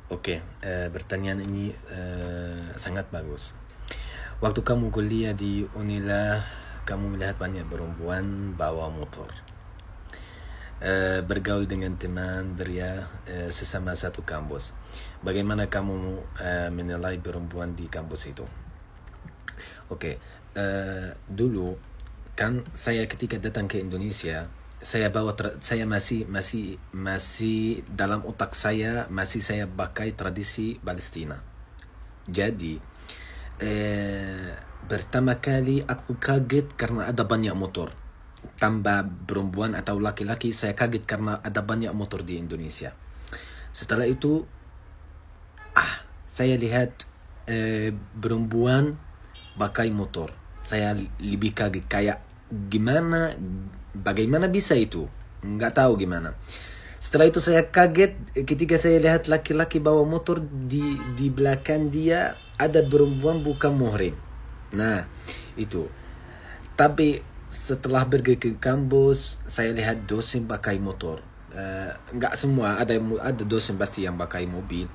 Oke, pertanyaan ini sangat bagus. Waktu kamu kuliah di Unila, kamu melihat banyak perempuan bawa motor. Bergaul dengan teman pria sesama satu kampus. Bagaimana kamu menilai perempuan di kampus itu? Oke, dulu kan saya ketika datang ke Indonesia, saya masih dalam otak saya masih saya pakai tradisi Palestina. Jadi pertama kali aku kaget karena ada banyak motor. Tambah perempuan atau laki-laki, saya kaget karena ada banyak motor di Indonesia. Setelah itu saya lihat perempuan pakai motor. Saya lebih kaget, kayak bagaimana bisa itu? Nggak tahu gimana. Setelah itu saya kaget ketika saya lihat laki-laki bawa motor, di belakang dia ada perempuan bukan muhrim. Nah, itu. Tapi setelah pergi ke kampus, saya lihat dosen pakai motor. Nggak semua, ada dosen pasti yang pakai mobil.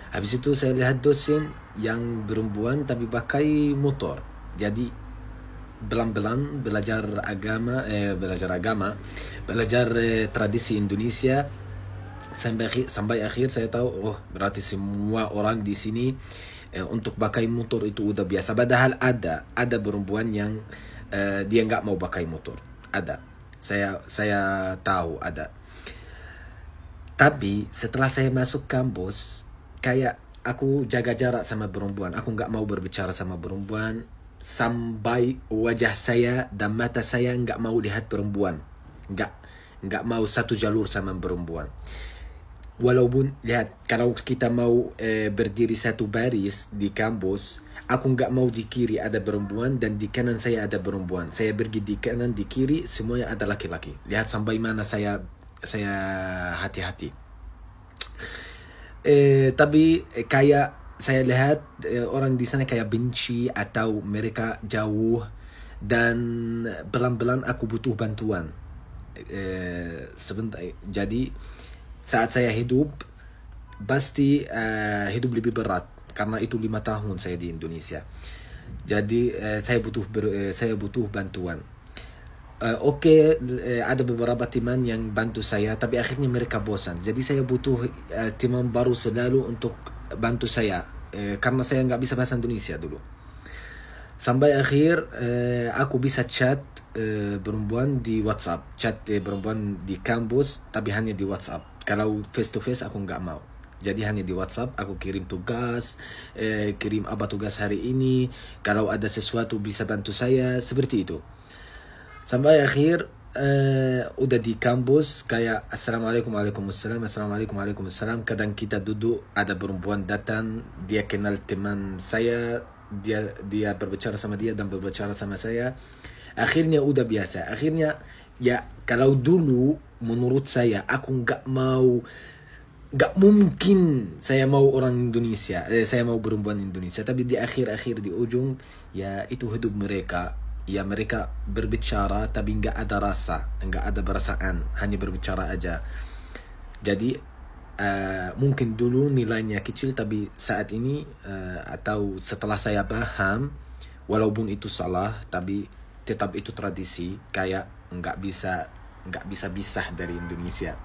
Habis itu saya lihat dosen yang perempuan tapi pakai motor. Jadi pelan-pelan belajar tradisi Indonesia sampai akhir saya tahu, oh berarti semua orang di sini untuk pakai motor itu udah biasa. Padahal ada perempuan yang dia nggak mau pakai motor. Ada, saya tahu ada. Tapi setelah saya masuk kampus, kayak aku jaga jarak sama perempuan. Aku nggak mau berbicara sama perempuan sampai wajah saya dan mata saya nggak mau lihat perempuan. Nggak mau satu jalur sama perempuan. Walaupun lihat, kalau kita mau berdiri satu baris di kampus, aku nggak mau di kiri ada perempuan dan di kanan saya ada perempuan. Saya pergi di kanan, di kiri semuanya ada laki-laki. Lihat sampai mana saya hati-hati. Tapi kayak saya lihat orang di sana kayak benci atau mereka jauh, dan pelan-pelan aku butuh bantuan. Sebentar. Jadi saat saya hidup pasti hidup lebih berat karena itu 5 tahun saya di Indonesia. Jadi saya butuh bantuan. Ada beberapa teman yang bantu saya, tapi akhirnya mereka bosan. Jadi saya butuh teman baru selalu untuk bantu saya, karena saya nggak bisa bahasa Indonesia dulu. Sampai akhir aku bisa chat perempuan di WhatsApp, chat perempuan di kampus, tapi hanya di WhatsApp. Kalau face to face aku nggak mau. Jadi hanya di WhatsApp aku kirim tugas, kirim apa tugas hari ini. Kalau ada sesuatu bisa bantu saya, seperti itu. Sampai akhir udah di kampus kayak assalamualaikum, waalaikumsalam, assalamualaikum, waalaikumsalam. Kadang kita duduk, ada perempuan datang, dia kenal teman saya, dia berbicara sama dia dan berbicara sama saya. Akhirnya udah biasa. Akhirnya ya, kalau dulu menurut saya aku nggak mungkin saya mau orang Indonesia, saya mau perempuan Indonesia. Tapi di akhir di ujung ya itu hidup mereka. Ya mereka berbicara tapi nggak ada rasa, nggak ada perasaan, hanya berbicara aja. Jadi mungkin dulu nilainya kecil, tapi saat ini atau setelah saya paham, walaupun itu salah, tapi tetap itu tradisi. Kayak nggak bisa pisah dari Indonesia.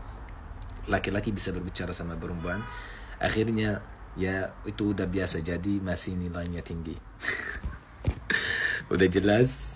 Laki-laki bisa berbicara sama perempuan. Akhirnya ya itu udah biasa, jadi masih nilainya tinggi. Udah jelas?